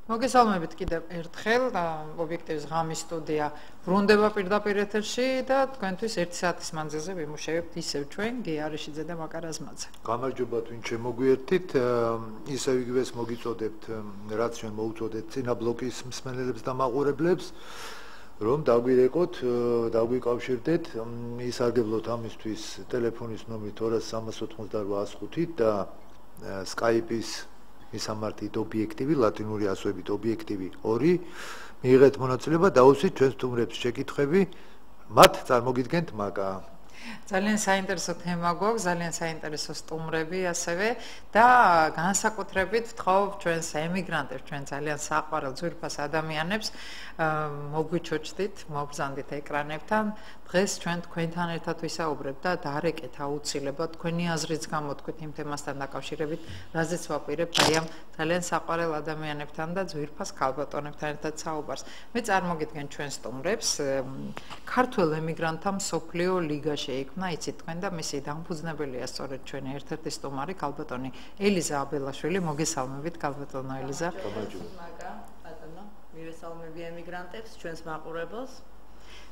მოგესალმებით კიდევ ერთხელ ობიექტივის ღამის სტუდია ბრუნდება პირდაპირ ეთერში და თქვენთვის 1 საათის მანძილზე ვიმუშავებთ ისევ ჩვენ გიარიშიძე და მაკარაზმაძე. გამარჯობა თქვენ შემოგვიერთით, ისევ იგივეს მოგიწოდებთ, რაც ჩვენ მოუწოდეთ წინა ბლოკის მსმენელებს და მაყურებლებს, რომ დაგვირეკოთ, დაგვიკავშირდეთ, ისარგებლოთ ამისთვის ტელეფონის ნომრით 200-388-105 და Skype-ის მისამართით ობიექტივი, ლათინური ასოებით ობიექტივი 2, მიიღეთ მონაწილეობა, დაუსვით ჩვენ სტუმრებს შეკითხვები, მათ წარმოგიდგენთ მაკა. ძალიან საინტერესო თემა გვაქვს, ძალიან საინტერესო სტუმრები ასევე და განსაკუთრებით ვთხოვ ჩვენს ემიგრანტებს, ჩვენ ძალიან საყვარელ ძვირფას ადამიანებს, მოგვიჩოჩდით, მობრძანდით ეკრანებთან. დღეს ჩვენ თქვენთან ერთად ვისაუბრებთ და დარეკეთ აუცილებლად თქვენი აზრიც გამოთქვით იმ თემასთან დაკავშირებით, რაზეც ვაპირებთ აი ამ ძალიან საყვარელ ადამიანებთან და ძვირფას ქალბატონებთან ერთად საუბარს. მე წარმოგიდგენ ჩვენ სტუმრებს, ქართველ ემიგრანტთა მსოფლიო ლიგა შეიქმნა, იცით თქვენ და მისი დამფუძნებელია სწორედ ჩვენი ერთ-ერთი სტუმარი ქალბატონი ელიზა აბელაშვილი. მოგესალმებით ქალბატონო ელიზა. ბატონო, მივესალმები ემიგრანტებს, ჩვენს მაყურებელს.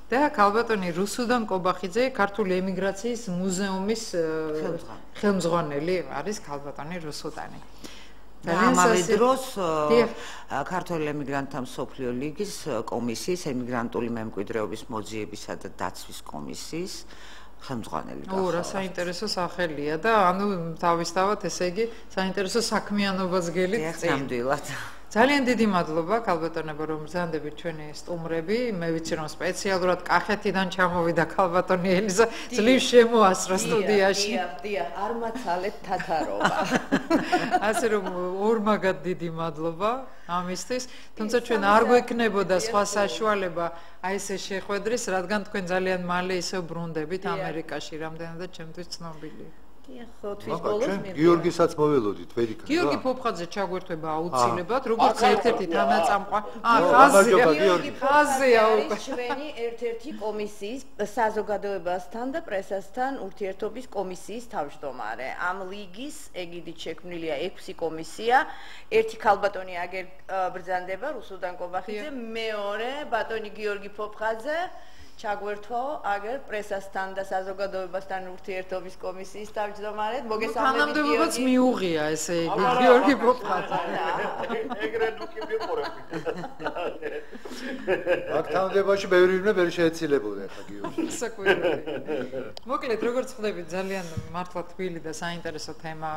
და ქალბატონი რუსუდან კობახიძე, ქართული ემიგრაციის მუზეუმის ხელმძღვანელი არის ქალბატონი რუსუდანი. ამავე დროს ქართული ემიგრანტთა მსოფლიო ლიგის კომისიის ემიგრანტული მემკვიდრეობის მოძიებისა და დაცვის კომისიის ხელმძღვანელი. რა საინტერესო სახელია და ანუ თავისთავად ესე იგი საინტერესო საქმიანობას გელით წინ. ნამდვილად. ძალიან დიდი მადლობა ქალბატონებო რომ ბრძანდებით ჩვენი სტუმრები. მე ვიცი რომ სპეციალურად კახეთიდან ჩამოვიდა ქალბატონი ელიზა, ძლივ შემოასრა სტუდიაში. დიახ, არ მაცალეთ თათარობა. ასე რომ ორმაგად დიდი მადლობა ამისთვის. თუმცა ჩვენ არ გვექნებოდა სხვა საშუალება აი ესე შეხვედრის, რადგან თქვენ ძალიან მალე ისევ ბრუნდებით ამერიკაში, რამდენადაც ჩემთვის ცნობილია. ხო, თვის ბოლოს მე. გიორგისაც მოველოდით, ვერიკა. გიორგი ფოფხაძე ჩაგვერთვება აუცილებლად, როგორც ერთ-ერთი თანაწამყვანი. ხაზია უკვე. ჩვენი ერთ-ერთი კომისიის საზოგადოებასთან და პრესასთან ურთიერთობის კომისიის თავმჯდომარე. ამ ლიგის ეგიდით შექმნილია 6 კომისია. ერთი ქალბატონი აგერ ბრძანდება რუსუდან კობახიძე, მეორე ბატონი გიორგი ფოფხაძე ჩაგვერთვა აგერ პრესასთან და საზოგადოებასთან ურთიერთობის კომისიის თავმჯდომარედ. მოგესალმებით გიორგი. თანამდებობაც მიუღია ესე იგი გიორგი ფოფხაძე. ეგრე ნუკი მიყურები. აქ თანამდებობაში ბევრი ვინმე ვერ შეეცილებოდა ხა გიორგი. მოკლედ როგორც ხვდებით ძალიან მართლა თბილი და საინტერესო თემა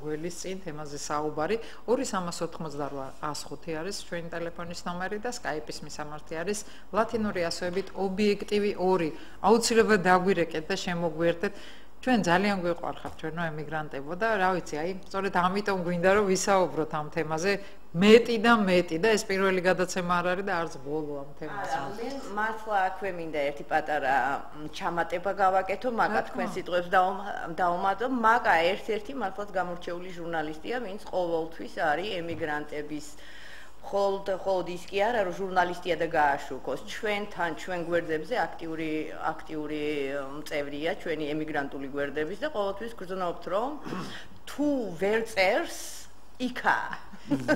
გველის წინ, თემაზე საუბარი. 200-88-105 არის ჩვენი ტელეფონის ნომერი და Skype-ის მისამართი არის ლათინური ასოებით ობიექტივი 2. აუცილებლად დაგვირეკეთ და შემოგვიერთეთ. ჩვენ ძალიან გვიყვარხართ ჩვენო ემიგრანტებო და რა ვიცი, აი, სწორედ ამიტომ გვინდა რომ ვისაუბროთ ამ თემაზე მეტი და ეს პირველი გადაცემა არ არის და არც ბოლო ამ თემაზე. მართლა აქვე მინდა ერთი პატარა ჩამატება გავაკეთო, მაკა თქვენ სიტყვებს დავუმატო. მაკა ერთ-ერთი მართლაც გამორჩეული ჟურნალისტია, ვინც ყოველთვის არის ემიგრანტების ხოლოდ ის კი არა რომ ჟურნალისტია და გააშუქოს. ჩვენთან, ჩვენ გვერდებზე აქტიური წევრია ჩვენი ემიგრანტული გვერდების და ყოველთვის გრძნობთ რომ თუ ვერ წერს იქა.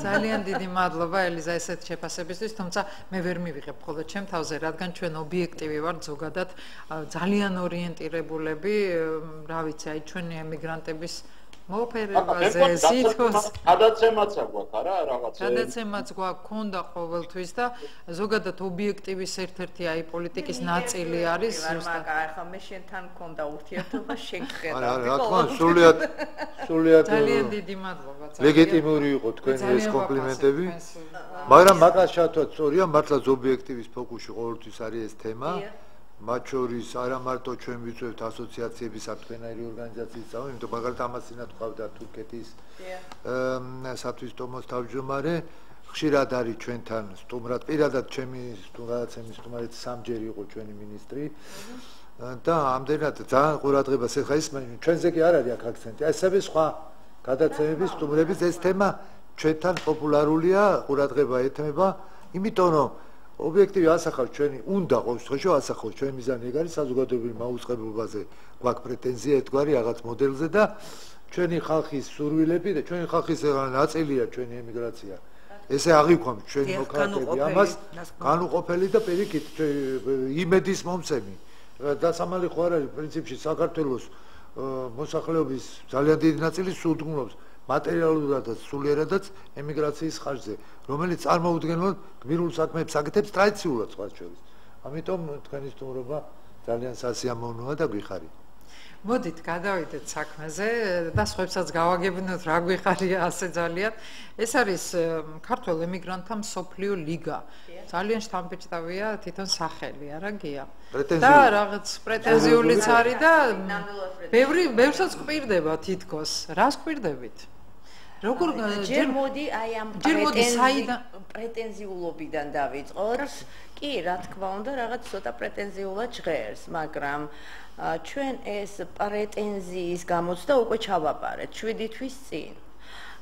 ძალიან დიდი მადლობა ელიზა ესეთ შეფასებისთვის, თუმცა მე ვერ მივიღებ მხოლოდ ჩემ თავზე, რადგან ჩვენ ობიექტივი ვართ ზოგადად ძალიან ორიენტირებულები, რა ვიცი, აი ჩვენი ემიგრანტების მოფერებაზე სიტყვას გადაცემაც აქვს არა რაღაცა გადაცემაც გვაქვს ყოველთვის და ზოგადად ობიექტივის ერთ-ერთი აი პოლიტიკის ნაწილი არის ზუსტად ახლა მე შენთან მქონდა ურთიერთობა შეგხედავ რა თქმა უნდა სრულიად ძალიან დიდი მადლობა ლეგიტიმური იყო თქვენი ეს კომპლიმენტები მაგრამ მაგას შევთვალოთ სწორია მართლაც ობიექტივის ფოკუსში ყოველთვის არის ეს თემა მათ შორის არა მარტო ჩვენ ვიწვევთ ასოციაციების საფრთხენაირი ორგანიზაციის წამო, იმიტომ მაგალითად ამასინათ ყავდა თურქეთის სათვისტომოს თავმჯდომარე, ხშირად არის ჩვენთან სტუმრად, პირადად ჩემი სტუმრად სამჯერ იყო ჩვენი მინისტრი და ამდენად ძალიან ყურადღებას ეხლა ის ჩვენზე კი არ არის აქ აქცენტი, ასევე სხვა გადაცემების სტუმრების ეს თემა ჩვენთან პოპულარულია, ყურადღება ეთმება, იმიტომ რომ ობიექტივი ასახავს ჩვენი უნდა ყოველ შემთხვევაში ასახავს ჩვენი მიზანი ეგ არის საზოგადოებრივ მაუწყებლობაზე გვაქვს პრეტენზია ერთგვარი რაღაც მოდელზე და ჩვენი ხალხის სურვილები და ჩვენი ხალხის ნაწილია ჩვენი ემიგრაცია ესე აღიქვამთ ჩვენი მოქალაქეები ამას განუყოფელი და პირიქით იმედის მომცემი. დასამალი ხო არ არის პრინციპში საქართველოს მოსახლეობის ძალიან დიდი ნაწილი სულდგმობს მატერიალურადაც, სულიერადაც ემიგრაციის ხარჯზე, რომელიც წარმოუდგენლად გმირულ საქმეებს აკეთებს ტრადიციულად სხვა შორის. ამიტომ თქვენი სტუმრობა ძალიან სასიამოვნოა და გვიხარით. მოდით გადავიდეთ საქმეზე და სხვებსაც გავაგებინოთ რა გვიხარია ასე ძალიან. ეს არის ქართველ ემიგრანტთა მსოფლიო ლიგა. ძალიან შთამბეჭდავია თვითონ სახელი, არა გია? და რაღაც პრეტენზიულიც არის და ბევრსაც ყვირდება თითქოს. რას ყვირდებით? როგორ ჯერ მოდი აი ამ პრეტენზიულობიდან დავიწყოთ. კი, რა თქმა უნდა, რაღაც ცოტა პრეტენზიულად ჟღერს, მაგრამ ჩვენ ეს პრეტენზიის გამოცდა უკვე ჩავაბარეთ 7 თვის წინ.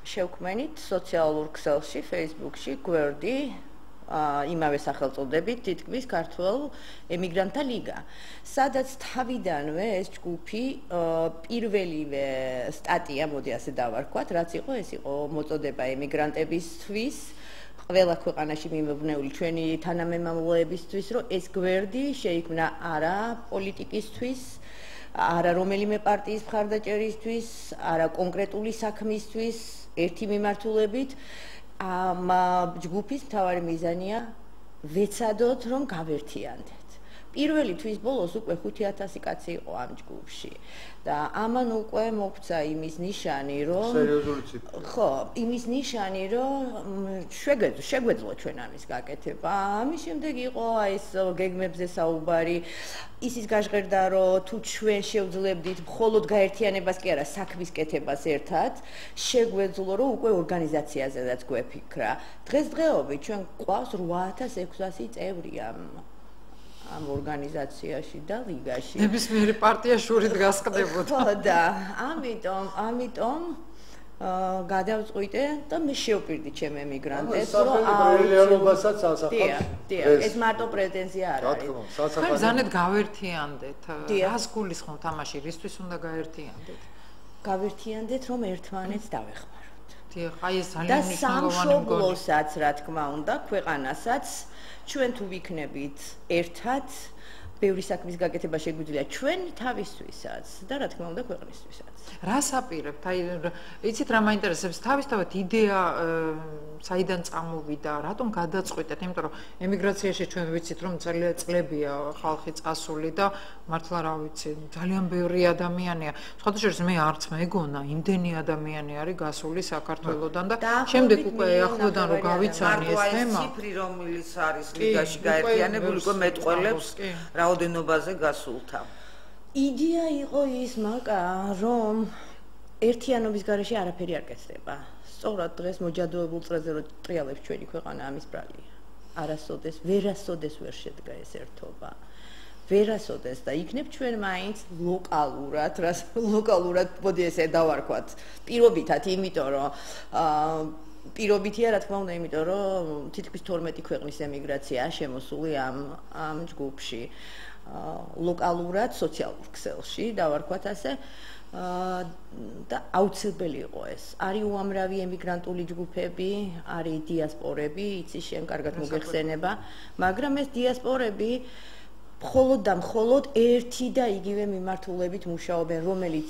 შევქმნით სოციალურ ქსელში, Facebook-ში გვერდი იმავე სახელწოდებით თითქმის ქართველ ემიგრანტთა ლიგა, სადაც თავიდანვე ეს ჯგუფი პირველივე სტატია, მოდი ასე დავარქვათ, რაც იყო, ეს იყო მოწოდება ემიგრანტებისთვის, ყველა ქვეყანაში მიმობნეული ჩვენი თანამემამულეებისთვის, რომ ეს გვერდი შეიქმნა არა პოლიტიკისთვის, არა რომელიმე პარტიის მხარდაჭერისთვის, არა კონკრეტული საქმისთვის, ერთი მიმართულებით. ამ ჯგუფის მთავარი მიზანია ვეცადოთ, რომ გავერთიანდეთ. პირველი თვის ბოლოს უკვე 5000 კაცი იყო ამ ჯგუფში და ამან უკვე მოგვცა იმის ნიშანი, რომ ხო, იმის ნიშანი, რომ შეგვეძლო ჩვენ ამის გაკეთება. ამის შემდეგ იყო აი ეს გეგმებზე საუბარი, ისიც გაჟღერდა, რომ თუ ჩვენ შევძლებდით მხოლოდ გაერთიანებას კი არა, საქმის კეთებას ერთად, შეგვეძლო, რომ უკვე ორგანიზაციაზედაც გვეფიქრა. დღესდღეობით ჩვენ გვყავს 8600 წევრი ამ ორგანიზაციაში და ლიგაში. ნებისმიერი პარტია შურით გასყდებოდა. ხო და ამიტომ გადავწყვიტე და მე შევპირდი ჩემ ემიგრანტებს, რომ რეალობასაც ასახავს. ეს მარტო პრეტენზია არ არის. თქვენ ზანეთ გავერთიანდეთ. რას გულისხმობთ ამაში, რისთვის უნდა გაერთიანდეთ? გავერთიანდეთ, რომ ერთმანეთს დავეხმაროთ. აი ეს ძალიან და მნიშვნელოვანი მგონი. სამშობლოსაც, რა თქმა უნდა, ქვეყანასაც ჩვენ თუ ვიქნებით ერთად, ბევრი საქმის გაკეთება შეგვიძლია ჩვენ თავისთვისაც და რა თქმა უნდა ქვეყნისთვისაც. რას აპირებთ? აი იცით რა მაინტერესებს? თავისთავად იდეა საიდან წამოვიდა, რატომ გადაწყვიტეთ? იმიტომ რომ ემიგრაციაში ჩვენ ვიცით რომ ძალიან წლებია ხალხი წასული და მართლა რა ვიცი, ძალიან ბევრი ადამიანია. სხვადასხვა მე არც მეგონა, იმდენი ადამიანი არის გასული საქართველოსდან და შემდეგ უკვე ახლოდან რომ გავიცანი ეს თემა. ციფრი რომელიც არის ლიგაში გაერთიანებული უკვე მეტყველებს რაოდენობაზე გასულთა. იდეა იყო ის მაკა, რომ ერთიანობის გარეშე არაფერი არ კეთდება. სწორად დღეს მოჯადოებულ წრეზე რო ტრიალებს ჩვენი ქვეყანა ამის ბრალია. არასოდეს, ვერასოდეს ვერ შედგა ეს ერთობა. ვერასოდეს და იქნებ ჩვენ მაინც ლოკალურად, მოდი ესე დავარქვათ, პირობითად, იმიტომ რომ პირობითია, რა თქმა უნდა, იმიტომ რომ თითქმის 12 ქვეყნის ემიგრაციაა შემოსული ამ ჯგუფში. ლოკალურად, სოციალურ ქსელში, დავარქვათ ასე, და აუცილებელი იყო ეს. არის უამრავი ემიგრანტული ჯგუფები, არის დიასპორები, იცი შენ კარგად მოგეხსენება, მაგრამ ეს დიასპორები მხოლოდ და მხოლოდ ერთი და იგივე მიმართულებით მუშაობენ, რომელიც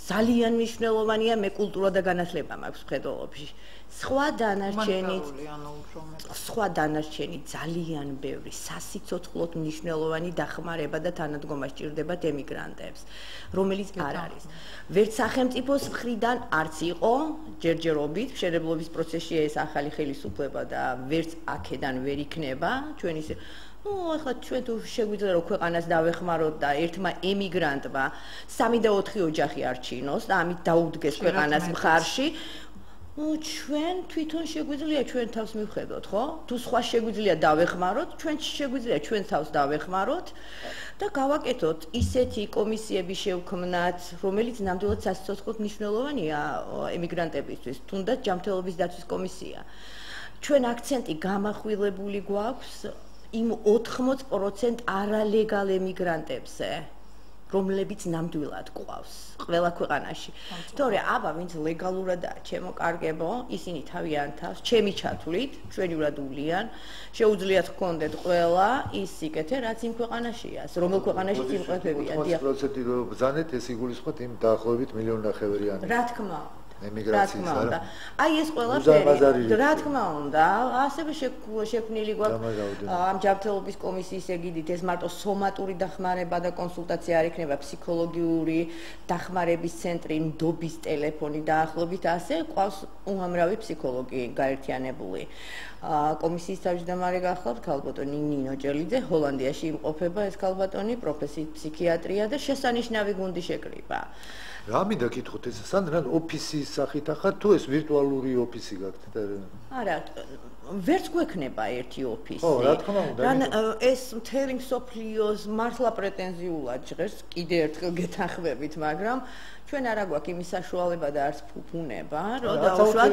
ძალიან მნიშვნელოვანია, მე კულტურა და განათლება მაქვს მხედველობაში. სხვა დანარჩენი ძალიან ბევრი სასიცოცხლოდ მნიშვნელოვანი დახმარება და თანადგომა სჭირდებათ ემიგრანტებს, რომელიც არ არის. ვერც სახელმწიფოს მხრიდან არც იყო ჯერჯერობით, მშენებლობის პროცესშია ეს ახალი ხელისუფლება და ვერც აქედან ვერ იქნება ჩვენი ახლა ჩვენ თუ შეგვიძლია რომ ქვეყანას დავეხმაროთ და ერთმა ემიგრანტმა 3 და 4 ოჯახი არჩინოს და ამით დაუდგეს ქვეყანას მხარში, ჩვენ თვითონ შეგვიძლია ჩვენ თავს მივხედოთ, ხო? თუ სხვა შეგვიძლია დავეხმაროთ, ჩვენ შეგვიძლია ჩვენ თავს დავეხმაროთ და გავაკეთოთ ისეთი კომისიები შევქმნათ, რომელიც ნამდვილად სასიცოცხლოდ მნიშვნელოვანია ემიგრანტებისთვის, თუნდაც ჯანმრთელობის დაცვის კომისია. ჩვენ აქცენტი გამახვილებული გვაქვს იმ 80% არალეგალ ემიგრანტებზე, რომლებიც ნამდვილად ყავს ყველა ქვეყანაში. თორე აბა ვინც ლეგალურადაა ჩემოკარგებო, ისინი თავიანთ თავს ჩემი ჩათვლით, ჩვენივრად ულიან, შეუძლიათ გქონდეთ ყველა ის სიკეთე, რაც იმ ქვეყანაშია, რომელ ქვეყანაშიც იმყოფებიან. 80% ბრძანეთ, ეს იგულისხმოთ იმ დაახლოებით 1.5 მილიონი. რა თქმა უნდა. ემიგრაციის არა. აი ეს ყველაფერი, რა თქმა უნდა, ასევე შექმნილი გვაქვს ამ ჯანმრთელობის კომისიის ეგიდით ეს მარტო სომატური დახმარება და კონსულტაცია არ იქნება, ფსიქოლოგიური დახმარების ცენტრი, ნდობის ტელეფონი დაახლოებით ასე ყავს უამრავი ფსიქოლოგი გაერთიანებული. კომისიის თავმჯდომარე გახლავთ ქალბატონი ნინო ჭელიძე, ჰოლანდიაში იმყოფება ეს ქალბატონი, პროფესიით ფსიქიატრია და შესანიშნავი გუნდი შეკრიბა. რა მინდა გითხოთ ეს სანდრან ოფისის სახით ახლა თუ ეს ვირტუალური ოფისი გაქვთ? არა, ვერც გვექნება ერთი ოფისი. ხო, რა თქმა უნდა. ეს მთელი მსოფლიოს მართლა პრეტენზიულად ჟღერს, კიდე ერთხელ გეთანხმებით, მაგრამ ჩვენ არა გვაქვს იმის საშუალება და არც ფუფუნება, რომ დაუშვათ.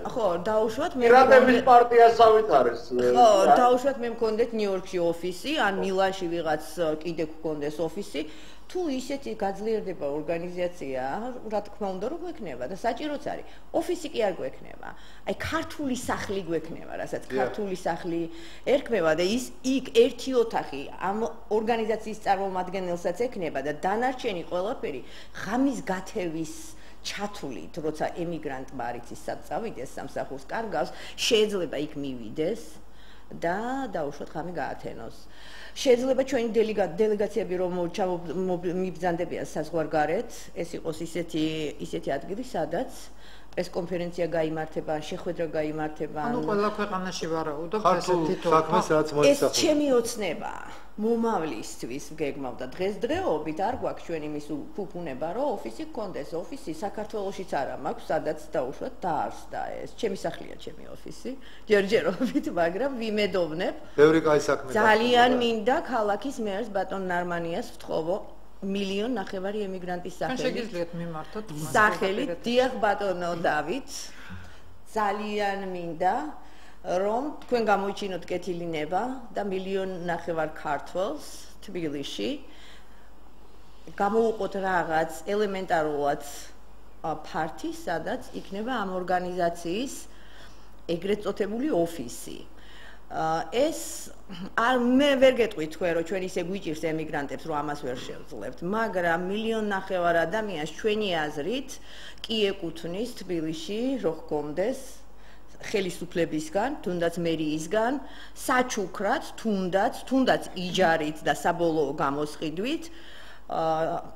ხო, დაუშვათ მე პირადების პარტიასავით არის. ხო, დაუშვათ მე მქონდეთ ნიუ-იორკში ოფისი, ან მილანში ვიღაც კიდე გქონდეს ოფისი. თუ ისეთი გაძლიერდება ორგანიზაცია, რა თქმა უნდა, რომ გვექნება და საჭიროც არის. ოფისი კი არ გვექნება. აი ქართული სახლი გვექნება, რასაც ქართული სახლი ერქმევა და ის იქ ერთი ოთახი ამ ორგანიზაციის წარმომადგენელსაც ექნება და დანარჩენი ყველაფერი ღამის გათევის ჩათვლით, როცა ემიგრანტმა არ იცის სად წავიდეს სამსახურს კარგავს, შეიძლება იქ მივიდეს და დაუშვათ ღამე გაათენოს. შეიძლება ჩვენი დელეგაციები რომ მიბრძანდებიან საზღვარგარეთ, ეს იყოს ისეთი ადგილი, სადაც პრესკონფერენცია გაიმართება, შეხვედრა გაიმართება. ანუ ყველა ქვეყანაში ვარაუდობ ესეთი საქმეს რაც მოიცავს. ეს ჩემი ოცნება მომავლისთვის გეგმავ და დღესდღეობით არ გვაქვს ჩვენ იმის ფუფუნება, რომ ოფისი გქონდეს. ოფისი საქართველოშიც არა მაქვს, სადაც დაუშვათ დაარსდა ეს. ჩემი სახლია ჩემი ოფისი. ჯერჯერობით, მაგრამ ვიმედოვნებ. ბევრი კაი საქმე. ძალიან მინდა ქალაქის მერს ბატონ ნარმანიას ვთხოვო 1.5 მილიონი ემიგრანტის სახელით. შეგიძლიათ მიმართოთ სახელით დიახ ბატონო დავით. ძალიან მინდა რომ თქვენ გამოიჩინოთ კეთილინება და 1.5 მილიონი ქართველს თბილისში გამოუყოთ რაღაც ელემენტარულად ფართი, სადაც იქნება ამ ორგანიზაციის ეგრეთ წოდებული ოფისი. ეს არ მე ვერ გეტყვი თქვენ რომ ჩვენ ისე გვიჭირს ემიგრანტებს რომ ამას ვერ შევძლებთ, მაგრამ 1.5 მილიონი ადამიანს ჩვენი აზრით კი ეკუთვნის თბილისში რო ჰქონდეს ხელისუფლებისგან, თუნდაც მერიისგან, საჩუქრად, თუნდაც იჯარით და საბოლოო გამოსყიდვით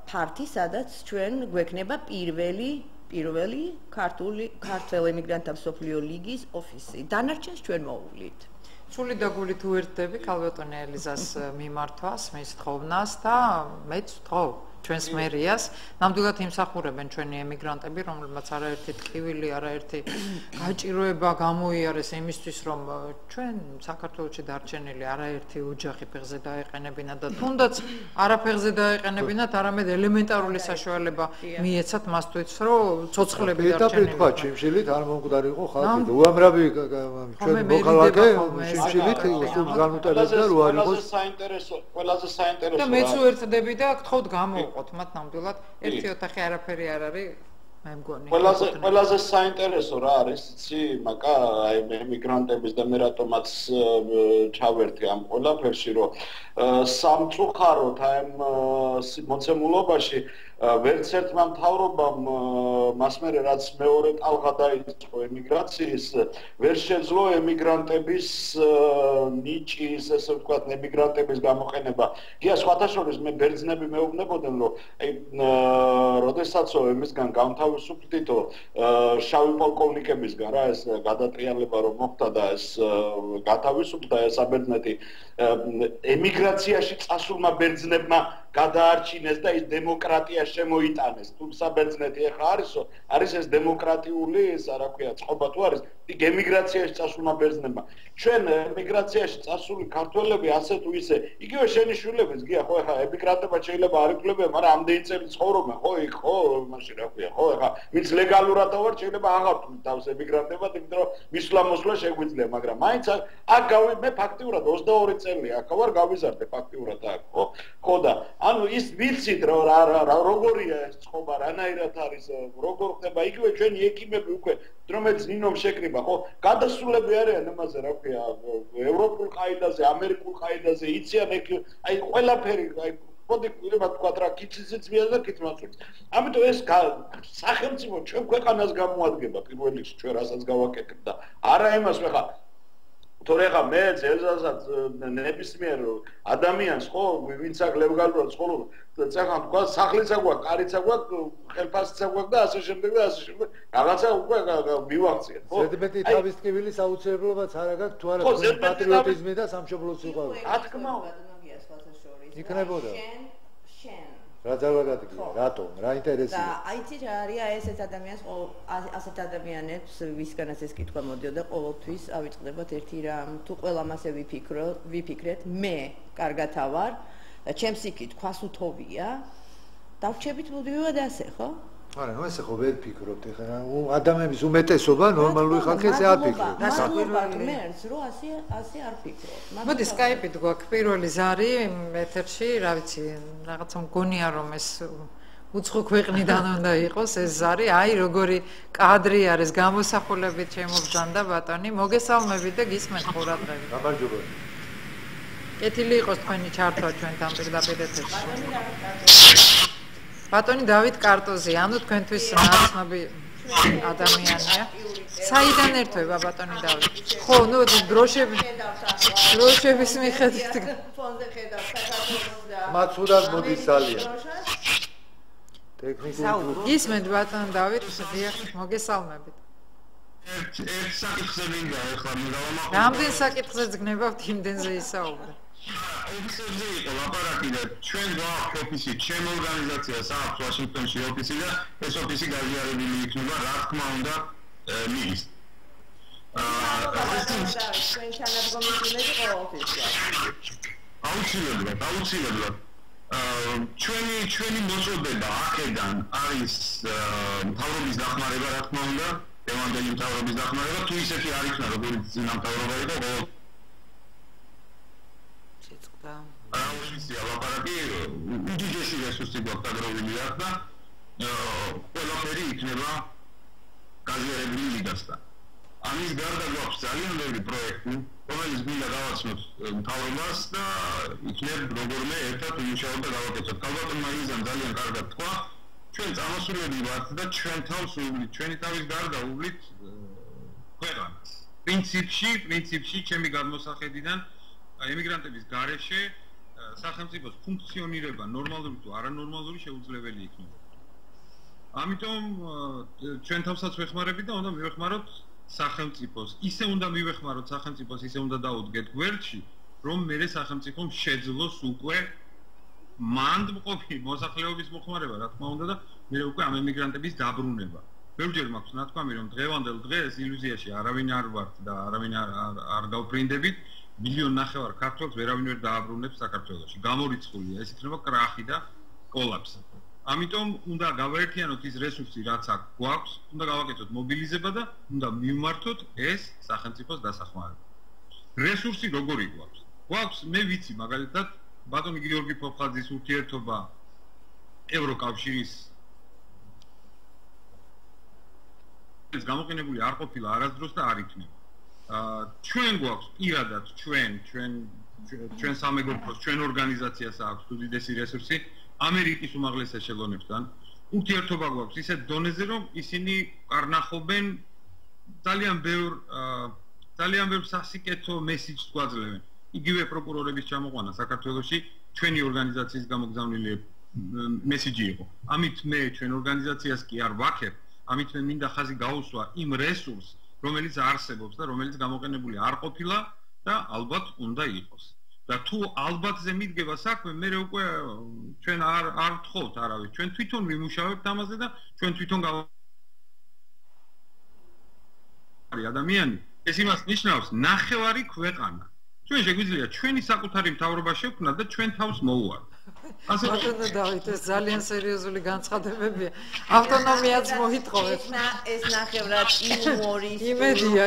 ფართი, სადაც ჩვენ გვექნება პირველი ქართულ ემიგრანტთა მსოფლიო ლიგის ოფისი. დანარჩენს ჩვენ მოვუვლით. სული და გულით უერთდები ქალბატონი ელიზას მიმართვას, მის თხოვნას და მეც ვთხოვ ჩვენს მერიას. ნამდვილად იმსახურებენ ჩვენი ემიგრანტები, რომლებმაც არაერთი ტკივილი, არაერთი გაჭიროება გამოიარეს იმისთვის, რომ ჩვენ საქართველოში დარჩენილი არაერთი ოჯახი ფეხზე დაეყენებინათ და თუნდაც არაფეხზე დაეყენებინათ, არამედ ელემენტარული საშუალება მიეცათ მასთვის, რომ ცოცხლები დარჩენილიყო. თქვა ჩიმშილით არ მომკვდარიყო ხალხი. უამრავი ჩვენ მოქალაქე ჩიმშილით განუტელებდა რო არ იყოს ყველაზე საინტერესო და მეც უერთდები და გთხოვთ გამოვყოთ მათ ნამდვილად ერთი ოთახი არაფერი არ არის მე მგონი. ყველაზე საინტერესო რა არის, იცი, მაკა აი ემიგრანტების და მე რატომაც ჩავერთი ამ ყველაფერში, რომ სამწუხაროდ აი მოცემულობაში ვერც ერთმა მთავრობამ მას მერე რაც მეორე ტალღა დაიწყო ემიგრაციის, ვერ შეძლო ემიგრანტების ნიჭის, ესე ვთქვათ, ემიგრანტების გამოყენება. გია სხვათა შორის მე ბერძნები მეუბნებოდნენ, რომ აი როდესაც ემისგან გამთავისუფლდითო შავი პოლკოვნიკებისგან რა ეს გადატრიალება რომ მოხდა და ეს გათავისუფლდა ეს საბერძნეთი ემიგრაციაში წასულმა ბერძნებმა გადაარჩინეს და ის დემოკრატიაში შემოიტანეს. თუ საბერძნეთი ეხლა არის ეს დემოკრატიული, რა ქვია, წყობა თუ არის, იქ ემიგრაციაში წასულმა ბერძნებმა. ჩვენ ემიგრაციაში წასული ქართველები ასე თუ ისე, იგივე შენი შვილებიც გია, ხო, ეხლა ემიგრანტებად შეიძლება არ იკლებიან, მაგრამ ამდენი წელი ცხოვრობენ, ხო, იქ, ხო, მაშინ რა ქვია, ხო, ეხლა ვინც ლეგალურად ვარ, შეიძლება აღარ თავს ემიგრანტებად, იმიტომ რომ მისვლა-მოსვლა შეგვიძლია, მაგრამ მაინც აქ მე ფაქტიურად 22 წელი აქ ვარ, გავიზარდე ფაქტიურად აქ, ხო? ხო და ანუ ის ვიცით როგორია ეს წყობა, რანაირად არის, როგორ ხდება, იგივე ჩვენი ექიმები უკვე რომელიც ნინომ შეკრიბა, ხო? გადასულები არიან ამაზე, რა ქვია, ევროპულ ყაიდაზე, ამერიკულ ყაიდაზე, იციან ეგ, აი ყველაფერი, აი მოდი თქვა რა კიციც მია და კიც მაწუხს. ამიტომ ეს სახელმწიფო ჩვენ ქვეყანას გამოადგება პირველ რიგში ჩვენ რასაც გავაკეთებ და არა იმას ხა თორე ხა მე ზელზალსაც ნებისმიერ ადამიანს ხო ვინც აქ ლეგალურად ცხოვრობს წახან თქვა სახლისა გვაქვს, კარიცა გვაქვს, ხელფასისა გვაქვს და ასე შემდეგ და ასე შემდეგ. რაღაცა უკვე მივახციეთ, ხო? ზედმეტი თავის ტკივილის აუცილებლობაც არ აქვს თუ არა პატრიოტიზმი და სამშობლოს სიყვარული. რა თქმა უნდა. იქნებოდა. რა ძალადადია, რატომ? რა ინტერესია? და აიცი რა არის ესეთ ადამიანს, ასეთ ადამიანებს, ვისგანაც ეს კითხვა მოდიოდა, ყოველთვის ავიწყდებათ ერთი რამ, თუ ყველამ ასე ვიფიქრეთ, მე კარგად ავარ და ჩემს იქით ქვასუთოვია, დავრჩებით მოდივად ასე, ხო? არა, ნუ ესე ხო ვერ ფიქრობთ, ეხლა ადამიანის უმეტესობა ნორმალური ხალხი ესე არ ფიქრობს. მერს რო ასე არ ფიქრობ. მოდი სკაიპით გვაქვს პირველი ზარი ეთერში, რა ვიცი, რაღაცა მგონია რომ ეს უცხო ქვეყნიდან უნდა იყოს ეს ზარი, აი როგორი კადრი არის გამოსახულებით შემოგზანდა ბატონი, მოგესალმებით და გისმენთ ყურადღებით. გამარჯობა. კეთილი იყოს თქვენი ჩართვა ჩვენთან პირდაპირ ეთერში. ბატონი დავით კარტოზი, ანუ თქვენთვის ნაცნობი ადამიანია. საიდან ერთვება ბატონი დავით? ხო, ნუ დროშების მიხედვით ფონზე ხედავ საქართველოს და მაცურად მოდის ძალიან. ტექნიკური გისმენთ ბატონ დავით, დიახ, მოგესალმებით. ერთ საკითხზე მინდა ახლა მივამაყო. რამდენ საკითხზე გნებავთ იმდენზე ისაუბრე? ოფისებზე იყო ლაპარაკი და ჩვენ გვაქვს ოფისი, ჩემ ორგანიზაციას აქვს ვაშინგტონში ოფისი და ეს ოფისი გაზიარებული იქნება, რა თქმა უნდა, მიდის. ჩვენ თანადგომის უნდა ოფისი. აუცილებლად. ჩვენი მოწოდება აქედან არის მთავრობის დახმარება, რა თქმა უნდა, დევანდელი მთავრობის დახმარება, თუ ისეთი არ იქნა, როგორც წინა მთავრობა იყო, აუცილებლად ლაპარაკი უდიდესი რესურსი გვაქვს დაგროვილი აქ და ყველაფერი იქნება გაზიარებული მიდასთან. ამის გარდა გვაქვს ძალიან ბევრი პროექტი, რომელიც მინდა გავაცნოთ მთავრობას და იქნებ როგორმე ერთად ვიმუშაოთ და გავაკეთოთ. ქალბატონმა იზამ ძალიან კარგად თქვა, ჩვენ წამოსულები ვართ და ჩვენ თავს უვლით, ჩვენი თავის გარდა უვლით ქვეყანას. პრინციპში ჩემი გადმოსახედიდან ემიგრანტების გარეშე სახელმწიფოს ფუნქციონირება ნორმალური თუ არანორმალური შეუძლებელი იქნება. ამიტომ ჩვენ თავსაც ვეხმარებით და უნდა მივეხმაროთ სახელმწიფოს. ისე უნდა მივეხმაროთ სახელმწიფოს, ისე უნდა დაუდგეთ გვერდში, რომ მერე სახელმწიფომ შეძლოს უკვე მანდმყოფი მოსახლეობის მოხმარება, რა თქმა უნდა და მერე უკვე ამ ემიგრანტების დაბრუნება. ბევრჯერ მაქვს ნათქვამი, რომ დღევანდელ დღეს ილუზიაში არავინ არ ვართ და არავინ არ გავფრინდებით. 1.5 მილიონი ქართველს ვერავინ ვერ დააბრუნებს საქართველოში. გამორიცხულია, ეს იქნება კრახი და კოლაფსი. ამიტომ უნდა გავაერთიანოთ ის რესურსი, რაც აქ გვაქვს, უნდა გავაკეთოთ მობილიზება და უნდა მივმართოთ ეს სახელმწიფოს დასახმარება. რესურსი როგორი გვაქვს? გვაქვს, მე ვიცი, მაგალითად, ბატონი გიორგი ფოფხაძის ურთიერთობა ევროკავშირის ეს გამოყენებული არ ყოფილა არასდროს და არ იქნება. ჩვენ გვაქვს პირადად ჩვენ სამეგობროს, ჩვენ ორგანიზაციას აქვს უდიდესი რესურსი ამერიკის უმაღლეს ეშელონებთან. ურთიერთობა გვაქვს ისეთ დონეზე, რომ ისინი კარნახობენ ძალიან ბევრ სასიკეთო მესიჯს გვაძლევენ. იგივე პროკურორების ჩამოყვანა საქართველოში ჩვენი ორგანიზაციის გამოგზავნილი მესიჯი იყო. ამით მე ჩვენ ორგანიზაციას კი არ ვაქებ, ამით მე მინდა ხაზი გაუსვა იმ რესურსს, რომელიც არსებობს და რომელიც გამოყენებული არ ყოფილა და ალბათ უნდა იყოს. და თუ ალბათზე მიდგება საქმე, მე უკვე ჩვენ არ ვთხოვთ არავის. ჩვენ თვითონ ვიმუშავებთ ამაზე და ჩვენ თვითონ ადამიანი ეს იმას ნიშნავს ნახევარი ქვეყანა. ჩვენ შეგვიძლია ჩვენი საკუთარი მთავრობა შევქმნათ და ჩვენ თავს მოუვართ. ბატონო დავით, ეს ძალიან სერიოზული განცხადებებია. ავტონომიაც მოითხოვეთ. ეს ნახევრად იუმორის იმედია.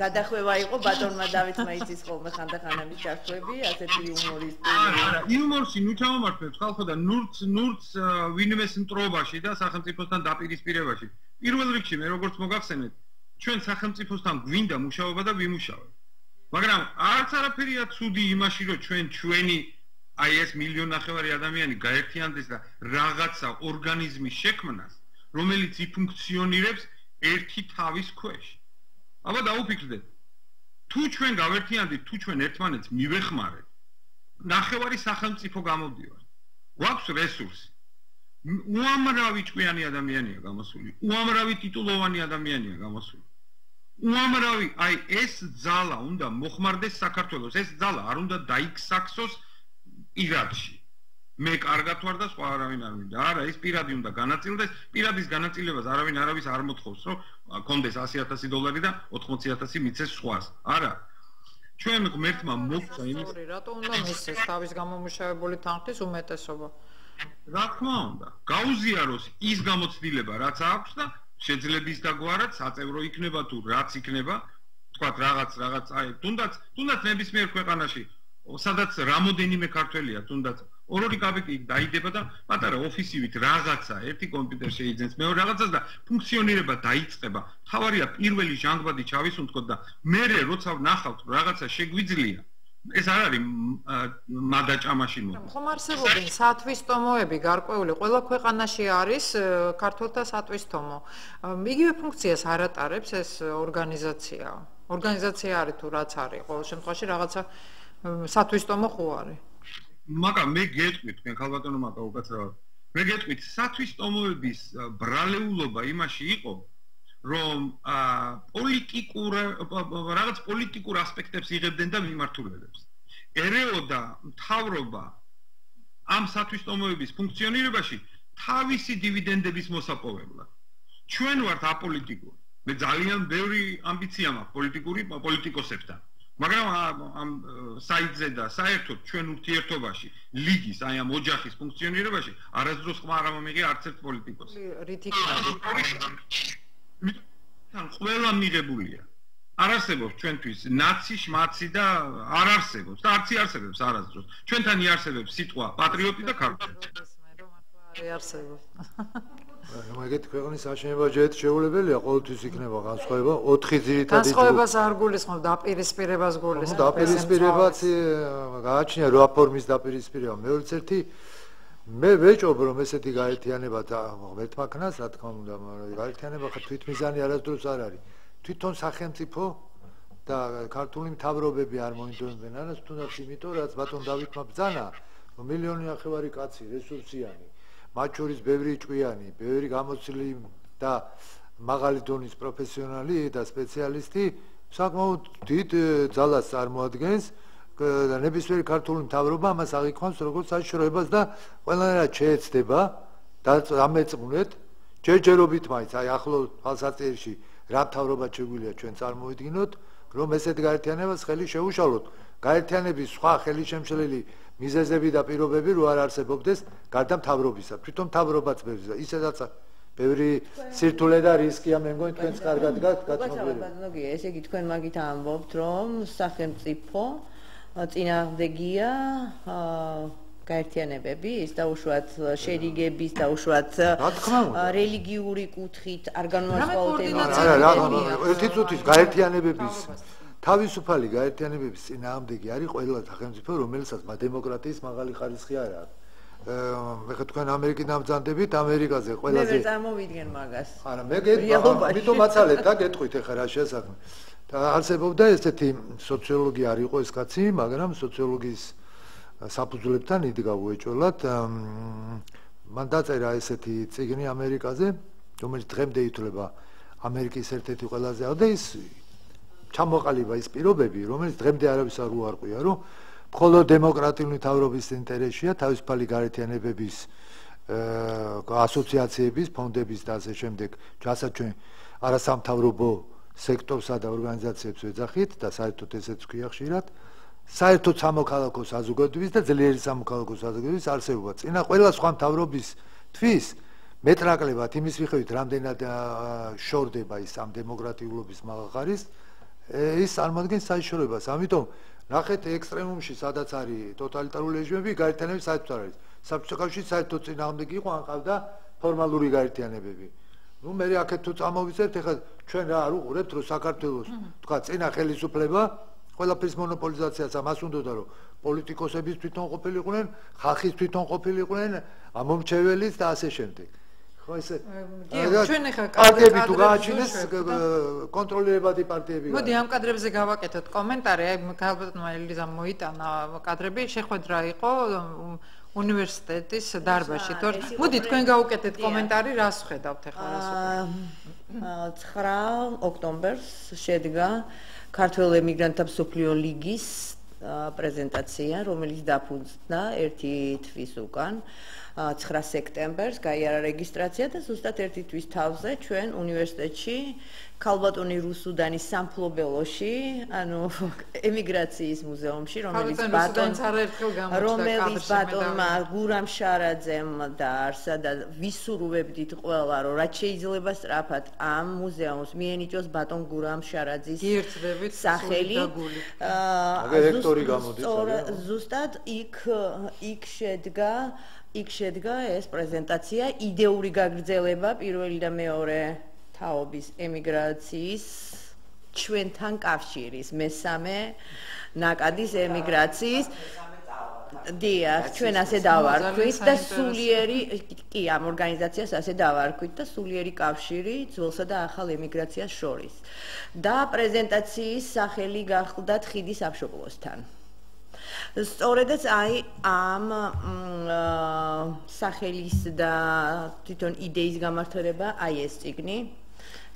გადახვევა იყო ბატონმა დავითმა იცის ხოლმე ხანდახანების ჩართვები, ასეთი იუმორის. არა, იუმორში ნუ ჩავამართებთ ხალხო და ნურც ვინმეს მტრობაში და სახელმწიფოსთან დაპირისპირებაში. პირველ რიგში მე როგორც მოგახსენეთ, ჩვენ სახელმწიფოსთან გვინდა მუშაობა და ვიმუშავებთ. მაგრამ არც არაფერია ცუდი იმაში, რომ ჩვენი აი ეს 1,5 ადამიანი გაერთიანდეს და რაღაცა ორგანიზმის შექმნას, რომელიც იფუნქციონირებს ერთი თავის ქვეშ. აბა დაუფიქრდეთ. თუ ჩვენ გავერთიანდით, თუ ჩვენ ერთმანეთს მივეხმარეთ, ნახევარი სახელმწიფო გამოდივართ. გვაქვს რესურსი. უამრავი ჭკვიანი ადამიანია გამოსული, უამრავი ტიტულოვანი ადამიანია გამოსული. უამრავი, აი ეს ძალა უნდა მოხმარდეს საქართველოს, ეს ძალა არ უნდა დაიქსაქსოს პირადში. მე კარგად ვარ და სხვა არავინ არ მინდა. არა, ეს პირადი უნდა განაწილდეს, პირადის განაწილებას არავინ არავის არ მოთხოვს, რომ კონდეს $100,000 და 80,000 მიცეს სხვას. არა. ჩვენ ღმერთმა მოგცა იმის, რატო უნდა მისცეს თავის გამომუშავებული თანხის უმეტესობა? რა თქმა უნდა, გაუზიაროს ის გამოცდილება, რაც აქვს და შეძლების დაგვარად საწევრო იქნება თუ რაც იქნება, თქვათ რაღაც აი თუნდაც ნებისმიერ ქვეყანაში სადაც რამოდენიმე ქართველია, თუნდაც ორ-ორი კაპიკი დაიდება და პატარა ოფისივით რაღაცა, ერთი კომპიუტერ შეიძენს, მეორე რაღაცას და ფუნქციონირება დაიწყება. თავარია პირველი ჟანგბადი ჩავისუნთქოთ და მერე როცა ვნახავთ რაღაცა შეგვიძლია. ეს არ არის მადაჭამაში მოვა. ხომ არსებობენ სათვისტომოები გარკვეული, ყველა ქვეყანაში არის ქართველთა სათვისტომო. იგივე ფუნქციას არ ატარებს ეს ორგანიზაცია. ორგანიზაცია არის თუ რაც არის, ყოველ შემთხვევაში რაღაცა სათვისტომო ხო არის. მაგრამ მე გეტყვით, თქვენ ხალბატონო მაკა უკაცრავად. მე გეტყვით, სათვისტომოების ბრალეულობა იმაში იყო, რომ რაღაც პოლიტიკურ ასპექტებს იღებდნენ და მიმართულებებს. ერეო და მთავრობა ამ სათვისტომოების ფუნქციონირებაში თავისი დივიდენდების მოსაპოვებლად. ჩვენ ვართ აპოლიტიკური. მე ძალიან ბევრი ამბიცია მაქვს პოლიტიკოსებთან. მაგრამ ამ საიტზე და საერთოდ ჩვენ ურთიერთობაში, ლიგის, აი ამ ოჯახის ფუნქციონირებაში არასდროს ხმა არ მომიღია არც ერთ პოლიტიკოსს. თან ყველა მიღებულია. არ არსებობს ჩვენთვის ნაცი, შმაცი და არ არსებობს და არც იარსებებს არასდროს. ჩვენთან იარსებებს სიტყვა პატრიოტი და ქართველი. არ არსებობს. მაგეთი ქვეყნის აშენება ჯერ შეუძლებელია, ყოველთვის იქნება განსხვავება, 4 ძირითადი განსხვავებას არ გულისხმობ, დაპირისპირებას გულისხმობ. დაპირისპირებაც გააჩნია რა ფორმის დაპირისპირება. მეორეც ერთი მე ვეჭობ რომ ესეთი გაერთიანება და ღმერთმაქნას რა თქმა უნდა, მაგრამ გაერთიანება ხა თვითმიზანი არასდროს არ არის. თვითონ სახელმწიფო და ქართული მთავრობები არ მოინდომებენ არას, თუნდაც იმიტომ რაც ბატონ დავითმა ბრძანა, რომ 1,5 კაცი რესურსიანი, მათ შორის ბევრი ჭკვიანი, ბევრი გამოცილი და მაღალი დონის პროფესიონალი და სპეციალისტი საკმაოდ დიდ ძალას წარმოადგენს და ნებისმიერი ქართული მთავრობა ამას აღიქვამს როგორც საშიშროებას და ყველანაირად შეეცდება დამეწმუნეთ ჯერჯერობით მაინც აი ახლო თვალსაჩინში რა მთავრობა შეგვიძლია ჩვენ წარმოვიდგინოთ რომ ესეთ გაერთიანებას ხელი შეუშალოთ გაერთიანების სხვა ხელისშემშლელი მიზეზები და პირობები რო არ არსებობდეს გარდა მთავრობისა თვითონ მთავრობაც ბევრია ისედაც ბევრი სირთულე და რისკია მე მგონი თქვენს კარგად გაცნობილი ესე იგი თქვენ მაგით ამბობთ რომ სახელმწიფო წინააღმდეგია გაერთიანებების და უშუალოდ შერიგების და უშუალოდ რელიგიური კუთხით არ განმასწავლებელი არა ერთი წუთის გაერთიანებების თავისუფალი გაერთიანებების წინააღმდეგი არის ყველა სახელმწიფო რომელსაც დემოკრატიის მაღალი ხარისხი არ აქვს მე თქვენ ამერიკიდან ბრძანდებით ამერიკაზე ყველაზე მე ვერ წარმოვიდგენ მაგას არა მე მითომ აცალეთ და გეტყვით ახლა რა შესაძლო და არსებობდა ესეთი სოციოლოგი არ იყო ეს კაცი მაგრამ სოციოლოგიის საფუძვლებთან იდგა უეჭველად მან დაწერა ესეთი წიგნი ამერიკაზე რომელიც დღემდე ითვლება ამერიკის ერთ-ერთი ყველაზე და ის ჩამოყალიბა ის პირობები რომელიც დღემდე არავის არ უარყვია რომ მხოლოდ დემოკრატიული მთავრობის ინტერესია თავისუფალი გაერთიანებების ასოციაციების, ფონდების და ასე შემდეგ, რასაც ჩვენ არასამთავრობო სექტორსა და ორგანიზაციებს ვეძახით და საერთოდ ესეც ვქია ხშირად, საერთოდ სამოქალაქო საზოგადოების და ძლიერი სამოქალაქო საზოგადოების არსებობა. წინა ყველა სხვა მთავრობის თვის მეტრაკლებად იმის მიხედვით, რამდენად შორდება ის ამ დემოკრატიულობის მაღალხარის, ის წარმოადგენს საიშორებას. ამიტომ ნახეთ ექსტრემუმში, სადაც არის ტოტალიტარული რეჟიმები, გაერთიანების საერთოდ არ არის. საბჭოთა კავშირი საერთოდ წინააღმდეგი იყო, ან ყავდა ფორმალური გაერთიანებები. ნუ მე აქეთ თუ წამოვიწერთ, ეხლა ჩვენ რა არ უყურებთ, რომ საქართველოს თქვა წინა ხელისუფლება ყველაფრის მონოპოლიზაციას ამას უნდოდა, რომ პოლიტიკოსების თვითონ ყოფილიყვნენ, ხალხის თვითონ ყოფილიყვნენ, ამომრჩეველიც და ასე შემდეგ. ხო ესე ჩვენ ეხლა პარტიები თუ გააჩინეს კონტროლირებადი პარტიები. მოდი ამ კადრებზე გავაკეთოთ კომენტარი, აი გალბატონმა ელიზამ მოიტანა კადრები, შეხვედრა იყო უნივერსიტეტის დარბაზში. მოდი თქვენ გავუკეთეთ კომენტარი, რას ხედავთ ახლა რას 9 ოქტომბერს შედგა ქართველ ემიგრანტთა მსოფლიო ლიგის პრეზენტაცია, რომელიც დაფუძნდა ერთი თვის უკან 9 სექტემბერს გაიარა რეგისტრაცია და ზუსტად ერთი თვის თავზე ჩვენ უნივერსიტეტში ქალბატონი რუსუდანის სამფლობელოში, ანუ ემიგრაციის მუზეუმში, რომელიც ბატონმა გურამ შარაძემ დაარსა და ვისურვებდით ყველა, რომ რაც შეიძლება სწრაფად ამ მუზეუმს მიენიჭოს ბატონ გურამ შარაძის სახელი. ზუსტად იქ შედგა ეს პრეზენტაცია, იდეური გაგრძელება პირველი და მეორე თაობის ემიგრაციის ჩვენთან კავშირის მესამე ნაკადის ემიგრაციის დიახ ჩვენ ასე დავარქვით და სულიერი კი ამ ორგანიზაციას ასე დავარქვით და სულიერი კავშირი ძველსა და ახალ ემიგრაციას შორის და პრეზენტაციის სახელი გახლდათ ხიდი სამშობლოსთან. სწორედაც აი ამ სახელის და თვითონ იდეის გამართლება აი ეს წიგნი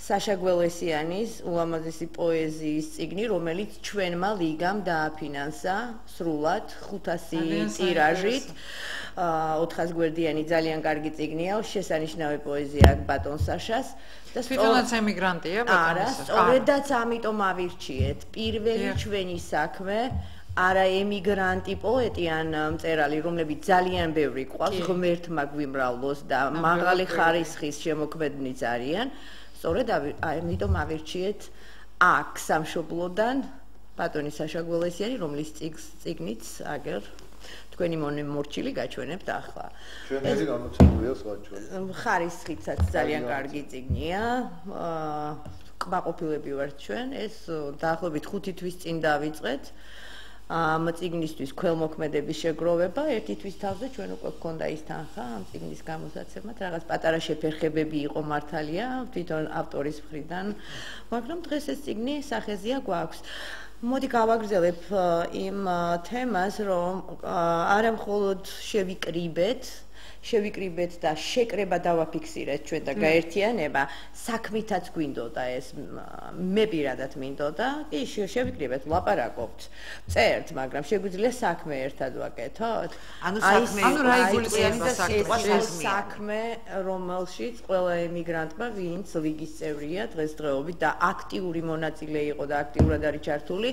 საშა გველესიანის ულამაზესი პოეზიის წიგნი, რომელიც ჩვენმა ლიგამ დააფინანსა სრულად 500 ტირაჟით. 400 გვერდიანი ძალიან კარგი წიგნია, შესანიშნავი პოეზია ბატონ საშას და თვითონაც ემიგრანტია ბატონი. არა, სწორედაც ამიტომ ავირჩიეთ პირველი ჩვენი საქმე არა ემიგრანტი პოეტი ან მწერალი, რომლებიც ძალიან ბევრი ყავს, ღმერთმა გვიმრავლოს და მაღალი ხარისხის შემოქმედნიც არიან. სწორედ ამიტომ ავირჩიეთ აქ სამშობლოდან ბატონი საშა გველესიანი, რომლის წიგნიც აგერ თქვენი მომორჩილი გაჩვენებთ ახლა. ჩვენელი გამოცემულია სხვა ჩვენ. ხარისხიცაც ძალიან კარგი წიგნია. კმაყოფილები ვართ ჩვენ, ეს დაახლოებით 5 თვის წინ დავიწყეთ. ამ წიგნისთვის ქველმოქმედების შეგროვება, ერთი თვის თავზე ჩვენ უკვე გქონდა ის თანხა ამ წიგნის გამოსაცემად, რაღაც პატარა შეფერხებები იყო მართალია თვითონ ავტორის მხრიდან, მაგრამ დღეს ეს წიგნი სახეზია გვაქვს. მოდი გავაგრძელებ იმ თემას, რომ არა მხოლოდ შევიკრიბეთ და შეკრება დავაფიქსირეთ ჩვენ და გაერთიანება, საქმითაც გვინდოდა ეს, მე პირადად მინდოდა, კი შევიკრიბეთ, ვლაპარაკობთ, წერთ, მაგრამ შეგვიძლია საქმე ერთად ვაკეთოთ. ანუ რა იგულისხმება საქმე, რომელშიც ყველა ემიგრანტმა, ვინც ლიგის წევრია დღესდღეობით და აქტიური მონაწილე იყო და აქტიურად არის ჩართული,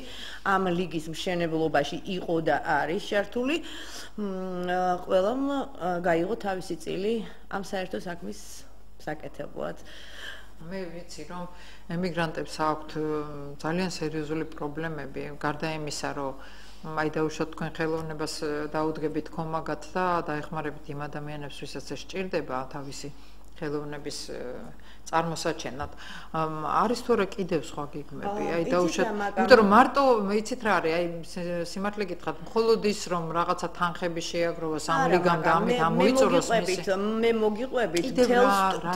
ამ ლიგის მშენებლობაში იყო და არის ჩართული, ყველამ გაიღო თავისი წილი ამ საერთო საქმის საკეთებლად. მე ვიცი რომ ემიგრანტებს აქვთ ძალიან სერიოზული პრობლემები, გარდა იმისა, რომ აი დაუშვათ თქვენ ხელოვნებას დაუდგებით ხომაგად და დაეხმარებით იმ ადამიანებს, ვისაც ეს სჭირდება თავისი ხელოვნების წარმოსაჩენად. არის თუ არა კიდევ სხვა გეგმები? აი დაუშვათ, იმიტომ რომ მარტო იცით რა არის, აი სიმართლე გითხრათ, მხოლოდ ის რომ რაღაცა თანხები შეაგროვოს ამ ლიგამ და ამით ამოიწუროს მისი. მე მოგიყვებით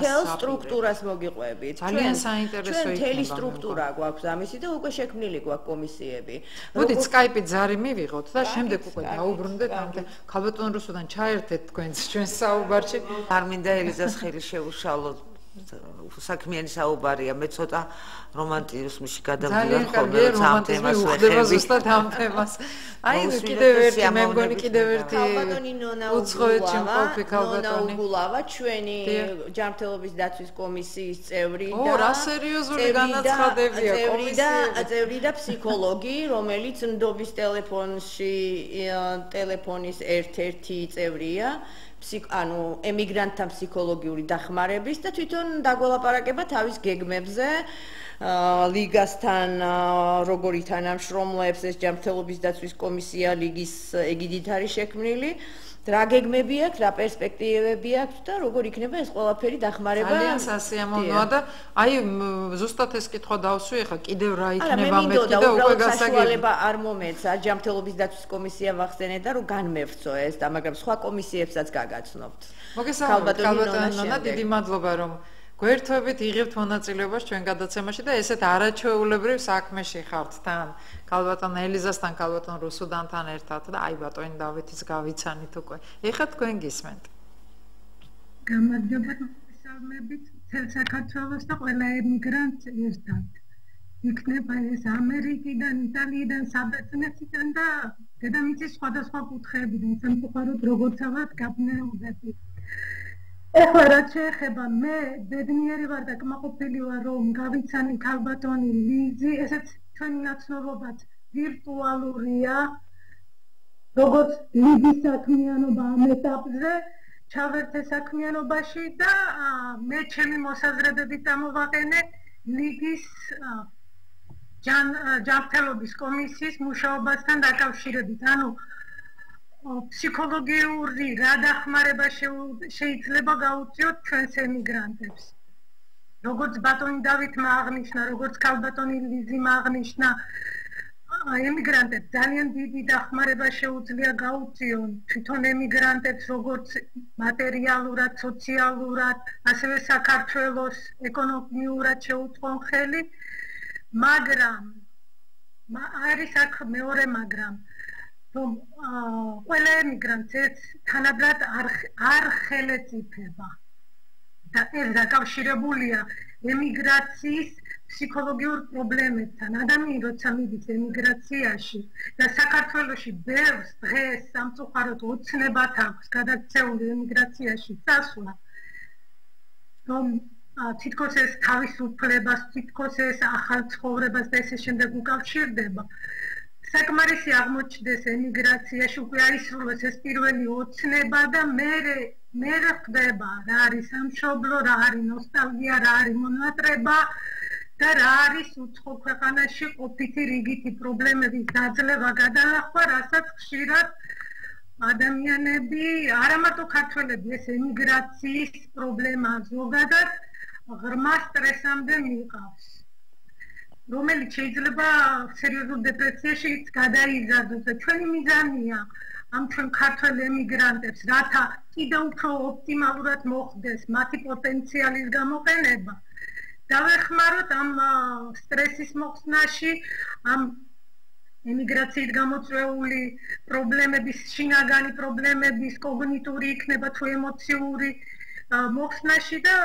თელ სტრუქტურას მოგიყვებით. ძალიან საინტერესო იქნება. მთელი სტრუქტურა გვაქვს ამისი და უკვე შექმნილი გვაქვს კომისიები. მოდით Skype-ით ზარი მივიღოთ და შემდეგ უკვე დაუბრუნდეთ ამ ქალბატონ რუსუდან ჩაერთეთ თქვენს ჩვენს საუბარში. არ მინდა ელიზას ხელი შეუშალოთ. საქმიანი საუბარია, მე ცოტა რომანტიზმში გადავდივარ ხოლმე ამ თემას ვეხები. ზუსტად ამ თემას. აი კიდევ ერთი მე მგონი კიდევ ერთი ქალბატონი ნონა უგულავა ჩვენი ჯანმრთელობის დაცვის კომისიის წევრი და რა სერიოზული განაცხადებია წევრი და ფსიქოლოგი, რომელიც ნდობის ტელეფონის ერთ-ერთი წევრია. ანუ ემიგრანტთა ფსიქოლოგიური დახმარების და თვითონ დაგველაპარაკება თავის გეგმებზე ლიგასთან როგორი თანამშრომლობს ეს ჯანმრთელობის დაცვის კომისია ლიგის ეგიდით არის შექმნილი რა გეგმები აქვს, რა პერსპექტივები აქვს და როგორ იქნება ეს ყველაფერი დახმარება. ძალიან სასიამოვნოა და აი ზუსტად ეს კითხვა დავსვი, ახლა კიდევ რა იქნება მეთქი და უკვე გასაგებია. არ მომეცა ჯანმრთელობის დაცვის კომისია ვახსენეთ და რომ განმევრცო ეს და მაგრამ სხვა კომისიებსაც გაგაცნობთ. ქალბატონო, დიდი მადლობა რომ გვერდთვებით იღებთ მონაწილეობას ჩვენ გადაცემაში და ესეთ არაჩვეულებრივ საქმეში ხართ თან. ქალბატონ ელიზასთან, ქალბატონ რუსუდანთან ერთად და აი ბატონი დავითის გავიცანით უკვე. ეხლა თქვენ გისმენთ. გამარჯობა მოგესალმებით მთელ საქართველოს და ყველა ემიგრანტს ერთად. იქნება ეს ამერიკიდან, იტალიიდან, საბერძნეთიდან და დედამიწის სხვადასხვა კუთხეებიდან სამწუხაროდ როგორც ავად გაბნეულები. ეხლა რაც შეეხება მე ბედნიერი ვარ და კმაყოფილი ვარ რომ გავიცანი ქალბატონი ლიზი ესეც ჩვენი ნაცნობობაც ვირტუალურია როგორც ლიზის საქმიანობა ამ ეტაპზე ჩავერთ ეს საქმიანობაში და მე ჩემი მოსაზრებებით ამოვაყენე ლიგის ჯანმრთელობის კომისიის მუშაობასთან დაკავშირებით ანუ ფსიქოლოგიური რა დახმარება შეიძლება გაუწიოთ ჩვენს ემიგრანტებს. როგორც ბატონი დავითმა აღნიშნა, როგორც ქალბატონი ლიზიმ აღნიშნა, ემიგრანტებს ძალიან დიდი დახმარება შეუძლია გაუწიონ თვითონ ემიგრანტებს როგორც მატერიალურად, სოციალურად, ასევე საქართველოს ეკონომიურად შეუწყონ ხელი, მაგრამ არის აქ მეორე მაგრამ რომ ყველა ემიგრანტს თანაბრად არ ხელეწიფება და ეს დაკავშირებულია ემიგრაციის ფსიქოლოგიურ პრობლემებთან. ადამიანი როცა მიდის ემიგრაციაში და საქართველოში ბევრს დღეს სამწუხაროდ ოცნებად აქვს გადაქცეული ემიგრაციაში წასვლა, რომ თითქოს ეს თავისუფლებას, თითქოს ეს ახალ ცხოვრებას და ესე შემდეგ უკავშირდება. საკმარისი აღმოჩნდეს ემიგრაციაში უკვე აისრულოს ეს პირველი ოცნება და მე ხდება რა არის სამშობლო, რა არის ნოსტალგია, რა არის მონატრება და რა არის უცხო ქვეყანაში ყოფითი რიგითი პრობლემების დაძლევა გადალახვა, რასაც ხშირად ადამიანები, არა მარტო ქართველები, ეს ემიგრაციის პრობლემა ზოგადად ღრმა სტრესამდე მიყავს. რომელიც შეიძლება სერიოზულ დეპრესიაშიც გადაიზარდოს და ჩვენი მიზანია ამ ჩვენ ქართველ ემიგრანტებს რათა კიდევ უფრო ოპტიმალურად მოხდეს მათი პოტენციალის გამოყენება დავეხმაროთ ამ სტრესის მოხსნაში ამ ემიგრაციით გამოწვეული პრობლემების შინაგანი პრობლემების კოგნიტური იქნება თუ ემოციური მოხსნაში და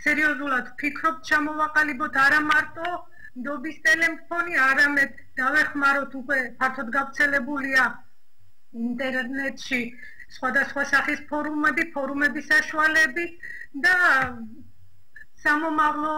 სერიოზულად ფიქრობთ ჩამოვაყალიბოთ არა მარტო ნდობის ტელეფონი, არამედ დავეხმაროთ უკვე ფართოდ გავრცელებულია ინტერნეტში სხვადასხვა სახის ფორუმების საშუალებით და სამომავლო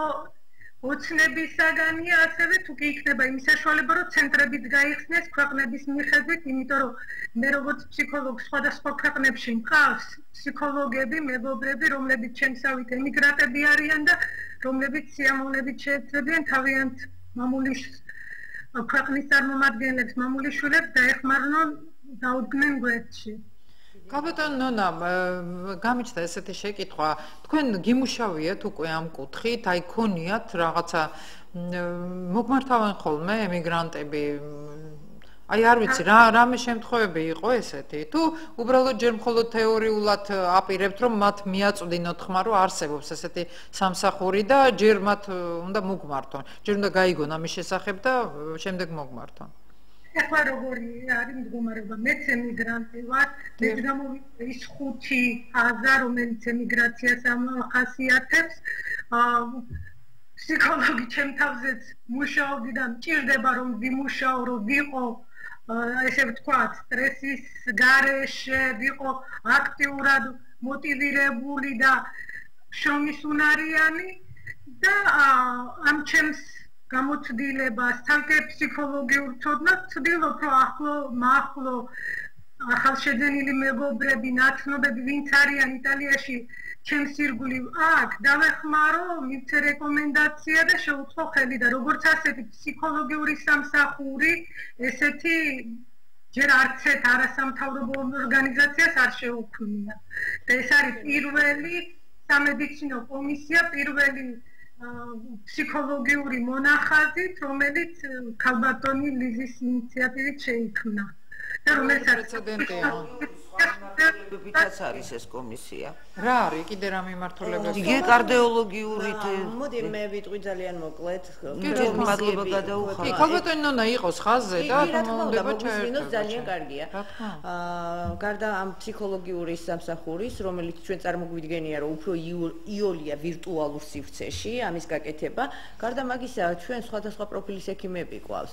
ოცნების საგანია ასევე თუ კი იქნება იმის საშუალება რომ ცენტრებიც გაიხსნეს ქვეყნების მიხედვით, იმიტომ რომ მე როგორც ფსიქოლოგი სხვადასხვა ქვეყნებში მყავს ფსიქოლოგები, მეგობრები, რომლებიც ჩემსავით ემიგრანტები არიან და რომლებიც სიამოვნებით შეეცლებიან თავიანთ მამული ქვეყნის წარმომადგენლებს, მამულიშვილებს დაეხმარონ დაუდგნენ გვერდში. ქალბატონ ნონა, გამიჩნდა ესეთი შეკითხვა, თქვენ გიმუშავიათ უკვე ამ კუთხით, აი ქონიათ რაღაცა მოგმართავენ ხოლმე ემიგრანტები აი არ ვიცი რამე შემთხვევები იყო ესეთი თუ უბრალოდ ჯერ მხოლოდ თეორიულად აპირებთ რომ მათ მიაწვდინოთ ხმა რომ არსებობს ესეთი სამსახური და ჯერ მათ უნდა მოგმართონ ჯერ უნდა გაიგონ ამის შესახებ და შემდეგ მოგმართონ ეხლა როგორი არის მდგომარეობა მეც ემიგრანტი ვარ მეც გამოვიდა ის 5 ფაზა რომელიც ემიგრაციას ახასიათებს ფსიქოლოგი ჩემ თავზეც მუშაობდი და მჭირდება რომ ვიმუშაო რომ ვიყო ესე ვთქვათ, სტრესის გარეშე ვიყო აქტიურად მოტივირებული და შრომისუნარიანი და ამ ჩემს გამოცდილებას თალკე ფსიქოლოგიურ ცოდნას ვცდილობ, რომ ახლო ახალშეძენილი მეგობრები, ნაცნობები, ვინც არიან იტალიაში ჩემს ირგვლივ აქ დავეხმარო, მივცე რეკომენდაცია და შეუწყო ხელი და როგორც ასეთი ფსიქოლოგიური სამსახური, ესეთი ჯერ არც ერთ არასამთავრობო ორგანიზაციას არ შეუქმნია. და ეს არის პირველი სამედიცინო კომისია, პირველი ფსიქოლოგიური მონახაზით, რომელიც ქალბატონი ლიზის ინიციატივით შეიქმნა. და რომელსაც ვიცაც არის ეს კომისია. რა არის კიდე რა მიმართულებები? იგი კარდიოლოგიური მოდი მე ვიტყვი ძალიან მოკლედ. მადლობა გადაუხადა. კი, ქალბატონი უნდა იყოს ხაზზე და უნდა მოგისმინოს ძალიან კარგია. გარდა ამ ფსიქოლოგიური სამსახურის, რომელიც ჩვენ წარმოგვიდგენია, რომ უფრო იოლია ვირტუალურ სივრცეში, ამის გაკეთება, გარდა მაგისა, ჩვენ სხვადასხვა პროფილის ექიმები გვყავს.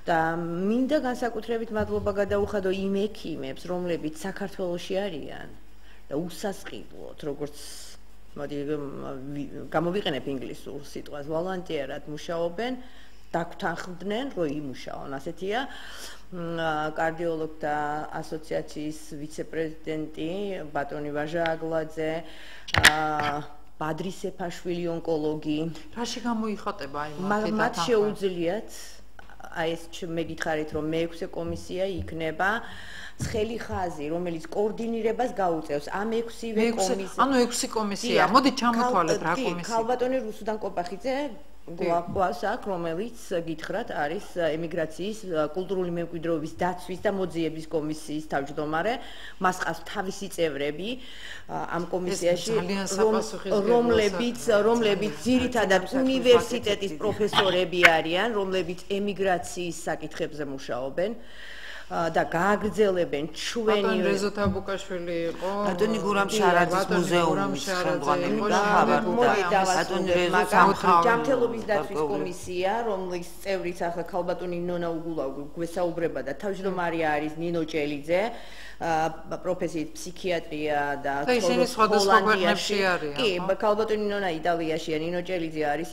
და მინდა განსაკუთრებით მადლობა გადაუხადო იმ ექიმებს, რომლებიც საქართველოში არიან და უსასყიდლოდ, როგორც მოდი გამოვიყენებ ინგლისურ სიტყვას, ვოლონტიერად მუშაობენ, დაგვთანხმდნენ, რომ იმუშაონ. ასეთია კარდიოლოგთა ასოციაციის ვიცე-პრეზიდენტი ბატონი ვაჟა აგლაძე, ბადრი სეფაშვილი ონკოლოგი. რაში გამოიხატება აი მათ შეუძლიათ აი ეს მე გითხარით რომ მე-6 კომისია იქნება ცხელი ხაზი რომელიც კოორდინირებას გაუწევს ამ 6-ვე კომისია ანუ 6 კომისია მოდი ჩამოთვალეთ რა კომისია ქალბატონი რუსუდან კოპახიძე გვაქვს აქ რომელიც გითხრათ არის ემიგრაციის კულტურული მემკვიდრეობის დაცვის და მოძიების კომისიის თავმჯდომარე მას ყავს თავისი წევრები ამ კომისიაში რომლებიც ძირითადად უნივერსიტეტის პროფესორები არიან რომლებიც ემიგრაციის საკითხებზე მუშაობენ და გააგრძელებენ ჩვენი ბატონი რეზო თაბუკაშვილი იყო ბატონი გურამ შარაძის მუზეუმის ხელმძღვანელი და ბატონი რეზო ჯანმრთელობის დაცვის კომისია რომლის წევრიც ახლა ქალბატონი ნონა უგულაου გვესაუბრება და თავმჯდომარე არის ნინო ჭელიძე პროფესიით ფსიქიატრია და ჰოლანდიაში არიან კი ქალბატონი ნონა იტალიაში ნინო ჭელიძე არის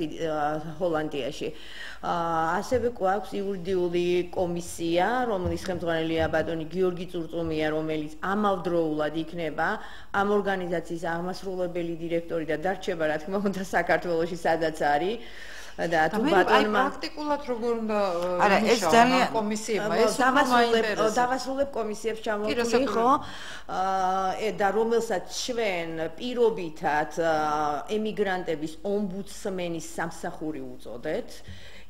ჰოლანდიაში ასევე გვაქვს იურიდიული კომისია რომლის ხელმძღვანელია ბატონი გიორგი წურწუმია რომელიც ამავდროულად იქნება ამ ორგანიზაციის აღმასრულებელი დირექტორი და დარჩება რა თქმა უნდა საქართველოში სადაც არის და თუ ბატონმა პრაქტიკულად როგორ უნდა არა ეს ძალიან კომისიებმა ეს დავასრულებ კომისიებს ჩამოვთვლი ხო და რომელსაც ჩვენ პირობითად ემიგრანტების ომბუდსმენის სამსახური უწოდეთ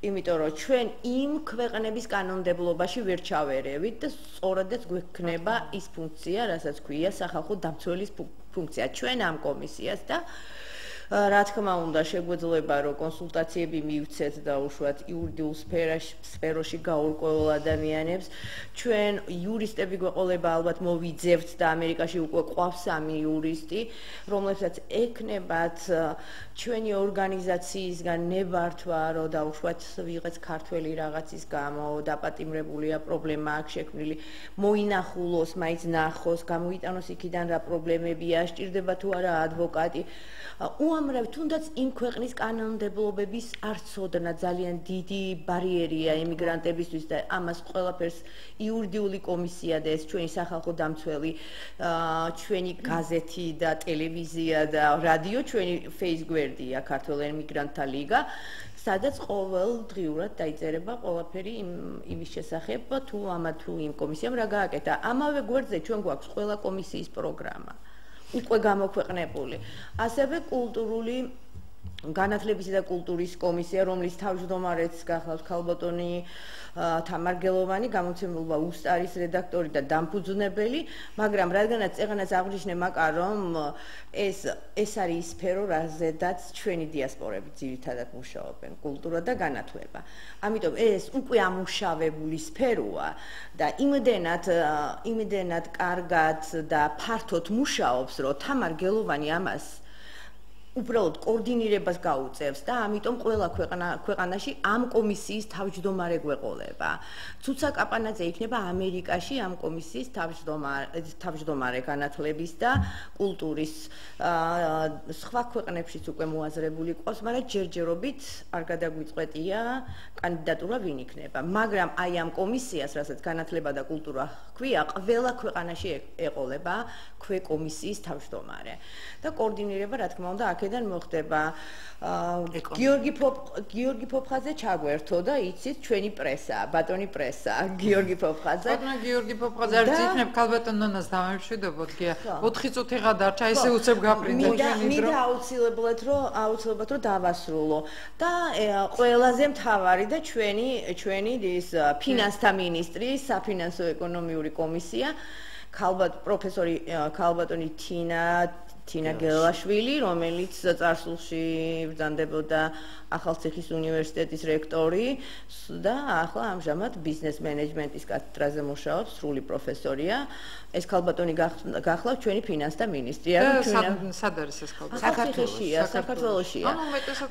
იმიტომ რომ ჩვენ იმ ქვეყნების კანონმდებლობაში ვერ ჩავერევით და სწორედაც გვექნება ის ფუნქცია, რასაც ქვია სახალხო დამცველის ფუნქცია ჩვენ ამ კომისიას და რა თქმა უნდა შეგვეძლება რომ კონსულტაციები მივცეთ და უშუალოდ იურიდიულ სფეროში გაურკვეველ ადამიანებს ჩვენ იურისტები გვეყოლება ალბათ მოვიძევთ და ამერიკაში უკვე ყავს 3 იურისტი რომლებსაც ექნებათ ჩვენი ორგანიზაციისგან ნებართვა რომ და უშუალოდ ვიღაც ქართველი რაღაცის გამო დაპატიმრებულია პრობლემა აქვს შექმნილი მოინახულოს მაინც ნახოს გამოიტანოს იქიდან რა პრობლემებია სჭირდება თუ არა ადვოკატი უამრავი თუნდაც იმ ქვეყნის კანონმდებლობების არცოდნა ძალიან დიდი ბარიერია ემიგრანტებისთვის და ამას ყველაფერს იურიდიული კომისია და ეს ჩვენი სახალხო დამცველი ჩვენი გაზეთი და ტელევიზია და რადიო ჩვენი ფეისგვერდია ქართველ ემიგრანტთა ლიგა სადაც ყოველდღიურად დაიწერება ყველაფერი იმის შესახებ თუ ამა თუ იმ კომისიამ რა გააკეთა ამავე გვერდზე ჩვენ გვაქვს ყველა კომისიის პროგრამა უკვე გამოქვეყნებული. ასევე კულტურული განათლებისა და კულტურის კომისია, რომლის თავმჯდომარეც გახლავთ ქალბატონი თამარგელოვანი, გამოცემულობა უსტარის რედაქტორი და დამფუძნებელი, მაგრამ რადგანაც წეღანაც აღვნიშნე მაკა რომ ეს არის ის სფერო, რაზედაც ჩვენი დიასპორები ძირითადად მუშაობენ, კულტურა და განათლება. ამიტომ ეს უკვე ამუშავებული სფეროა და იმდენად კარგად და ფართოდ მუშაობს, რომ თამარგელოვანი ამას უბრალოდ კოორდინირებას გაუწევს და ამიტომ ყველა ქვეყანაში ამ კომისიის თავმჯდომარე გვეყოლება. ცუცა კაპანაძე იქნება ამერიკაში ამ კომისიის თავმჯდომარე განათლების და კულტურის სხვა ქვეყნებშიც უკვე მოაზრებული ყავს, მაგრამ ჯერჯერობით არ გადაგვიწყვეტია კანდიდატურა ვინ იქნება. მაგრამ აი ამ კომისიას, რასაც განათლება და კულტურა ჰქვია, ყველა ქვეყანაში ეყოლება ქვეკომისიის თავმჯდომარე. და კოორდინირება, რა თქმა უნდა, აქედან მოხდება. გიორგი ფოფხაძე ჩაგვერთო და იცით ჩვენი პრესა, ბატონი პრესა, გიორგი ფოფხაძე. ბატონო გიორგი ფოფხაძე არ იქნებ ქალბატონ ნონას დამემშვიდობოთ გია. 4 წუთიღა დარჩა, ისე უცებ გაფრინდა ჩვენი დრო. მინდა აუცილებლად რომ დავასრულო და ყველაზე მთავარი და ჩვენი ის ფინანსთა მინისტრის საფინანსო ეკონომიური კომისია პროფესორი ქალბატონი თინა გელაშვილი, რომელიც წარსულში ბრძანდებოდა ახალციხის უნივერსიტეტის რექტორი და ახლა ამჟამად ბიზნეს მენეჯმენტის კათედრაზე მუშაობს, სრული პროფესორია. ეს ქალბატონი გახლავთ ჩვენი ფინანსთა მინისტრია. სად არის ეს ქალბატონი? საქართველოშია.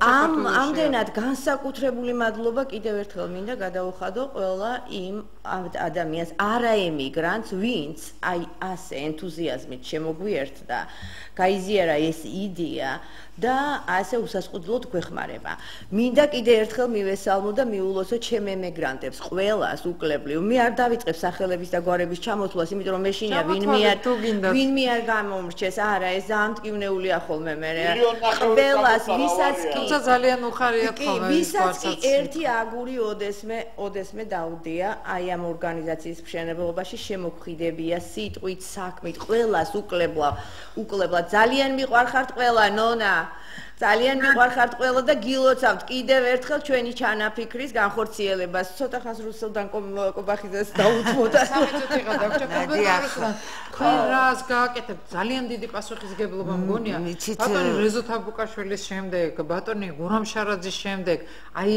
ამდენად განსაკუთრებული მადლობა კიდევ ერთხელ მინდა გადაუხადო ყველა იმ ადამიანს, არაემიგრანტს, ვინც აი ასე ენთუზიაზმით შემოგვიერთდა, გაიზიარა ეს იდეა და ასე უსასყუდლოდ გვეხმარება. მინდა კიდე ერთხელ მივესალმო და მიულოცო ჩემ ემიგრანტებს, ყველას უკლებლივ. მე არ დავიწყებ სახელების და გვარების ჩამოთვლას, იმიტომ რომ მეშინია ვინ მე არ გამომრჩეს. არა, ეს ძალიან მტკივნეულია ხოლმე მე. ყველას ვისაც კი ძალიან უხარიათ ხოლმე. ვისაც კი ერთი აგური ოდესმე დაუდია აი ამ ორგანიზაციის მშენებლობაში შემოგხვიდებია სიტყვით, საქმით, ყველას უკლებლად ძალიან მიყვარხართ ყველა ნონა. ძალიან მიყვარხართ ყველა და გილოცავთ კიდევ ერთხელ ჩვენი ჩანაფიქრის განხორციელებას. ცოტა ხანს რუსელდან კობახიძეს დაუთმოდა. სამიწუთიღა დაგჭირდა. თქვენ რას გააკეთებთ? ძალიან დიდი პასუხისგებლობა მგონია. ბატონი რეზო თაბუკაშვილის შემდეგ, ბატონი გურამ შარაძის შემდეგ, აი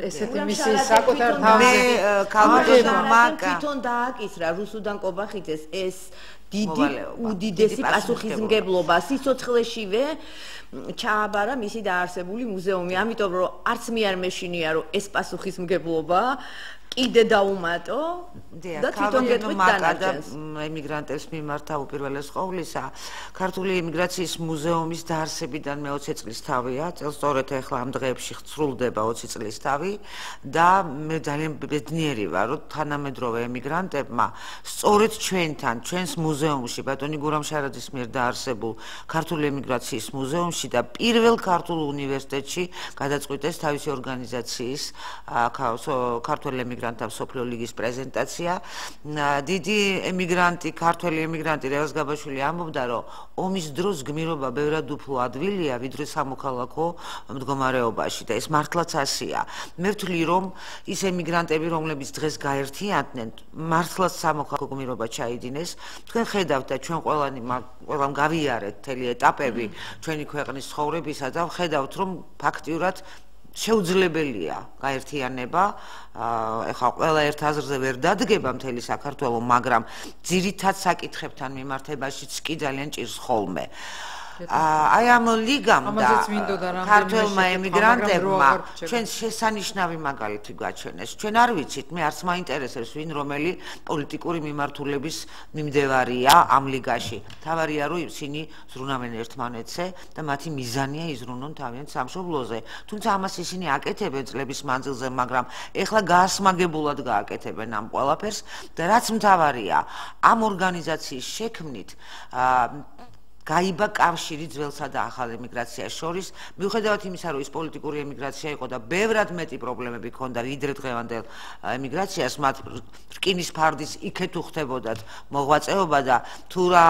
ესეთი მისიის საკუთარ თავზე თვითონ დააკისრა რუსუდან კობახიძეს ეს უდიდესი პასუხისმგებლობა სიცოცხლეშივე ჩააბარა მისი დაარსებული მუზეუმი, ამიტომ რომ არც მე არ მეშინია რომ ეს პასუხისმგებლობა კიდე დაუმატო და თვითონ გეტყვით დანარჩენს. ემიგრანტებს მიმართა უპირველეს ყოვლისა ქართული ემიგრაციის მუზეუმის დაარსებიდან მე-20 წლის თავია, წელს სწორედ ახლა ამ დღეებში სრულდება 20 წლის თავი და მე ძალიან ბედნიერი ვარ, რომ თანამედროვე ემიგრანტებმა სწორედ ჩვენს მუზეუმში, ბატონი გურამ შარაძის მიერ დაარსებულ ქართული ემიგრაციის მუზეუმში და პირველ ქართულ უნივერსიტეტში გადაწყვიტეს თავისი ორგანიზაციის ქართული ემიგრანტთა მსოფლიო ლიგის პრეზენტაცია. დიდი ემიგრანტი, ქართველი ემიგრანტი რევაზ გაბაშვილი ამბობდა, რომ ომის დროს გმირობა ბევრად უფრო ადვილია, ვიდრე სამოქალაქო მდგომარეობაში და ეს მართლაც ასეა. მე ვთვლი, რომ ის ემიგრანტები, რომლებიც დღეს გაერთიანდნენ, მართლაც სამოქალაქო გმირობა ჩაიდინეს. თქვენ ხედავთ და ჩვენ ყველამ გავიარეთ მთელი ეტაპები ჩვენი ქვეყნის ცხოვრებისა და ხედავთ, რომ ფაქტიურად შეუძლებელია გაერთიანება. ეხლა ყველა ერთ აზრზე ვერ დადგება მთელი საქართველო, მაგრამ ძირითად საკითხებთან მიმართებაშიც კი ძალიან ჭირს ხოლმე. აი ამ ლიგამ და ქართველმა ემიგრანტებმა ჩვენ შესანიშნავი მაგალითი გაჩვენეს. ჩვენ არ ვიცით, მე არც მაინტერესებს ვინ რომელი პოლიტიკური მიმართულების მიმდევარია ამ ლიგაში. თავარია რომ ისინი ზრუნავენ ერთმანეთზე და მათი მიზანია იზრუნონ თავიანთ სამშობლოზე. თუმცა ამას ისინი აკეთებენ წლების მანძილზე, მაგრამ ეხლა გაასმაგებულად გააკეთებენ ამ ყველაფერს და რაც მთავარია, ამ ორგანიზაციის შექმნით გაიბა კავშირი ძველსა და ახალ ემიგრაციას შორის, მიუხედავად იმისა, რომ ის პოლიტიკური ემიგრაცია იყო და ბევრად მეტი პრობლემები ჰქონდა ვიდრე დღევანდელ ემიგრაციას, მათ რკინის ფარდის იქეთ უხდებოდათ მოღვაწეობა და თუ რა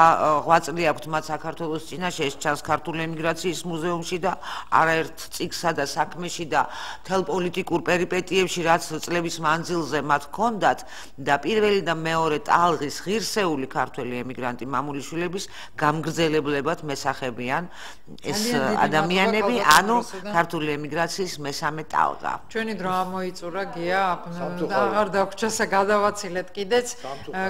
ღვაწლი აქვთ მათ საქართველოს წინაშე, ეს ჩანს ქართული ემიგრაციის მუზეუმში და არაერთ წიგსა და საქმეში და მთელ პოლიტიკურ პერიპეტიებში, რაც წლების მანძილზე მათ ჰქონდათ და პირველი და მეორე ტალღის ღირსეული ქართველი ემიგრანტი მამულიშვილების გამგრძელება მესახებიან ეს ადამიანები, ანუ ქართული ემიგრაციის მესამე ტალღა. ჩვენი დრო ამოიწურა გია, აღარ დაგვრჩა გადავაცი დავასილეთ კიდეც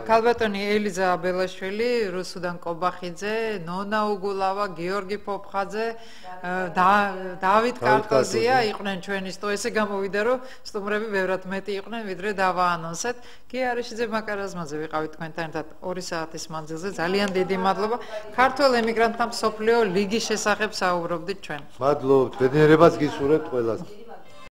ქალბატონი ელიზა ბელაშვილი, რუსუდან კობახიძე, ნონა უგულავა, გიორგი ფოფხაძე, დავით კარტოზია იყვნენ ჩვენი სტო. ესე გამოვიდა რომ სტუმრები ბევრად მეტი იყვნენ ვიდრე დავაანონსეთ. გიარიშიძე მაკარაზმაძე ვიყავით თქვენთან ერთად 2 საათის მანძილზე. ძალიან დიდი მადლობა. ქართველ ემიგრანტთა მსოფლიო ლიგის შესახებ საუბრობდით ჩვენ. მადლობთ, ბედნიერებას გისურვებთ ყველას.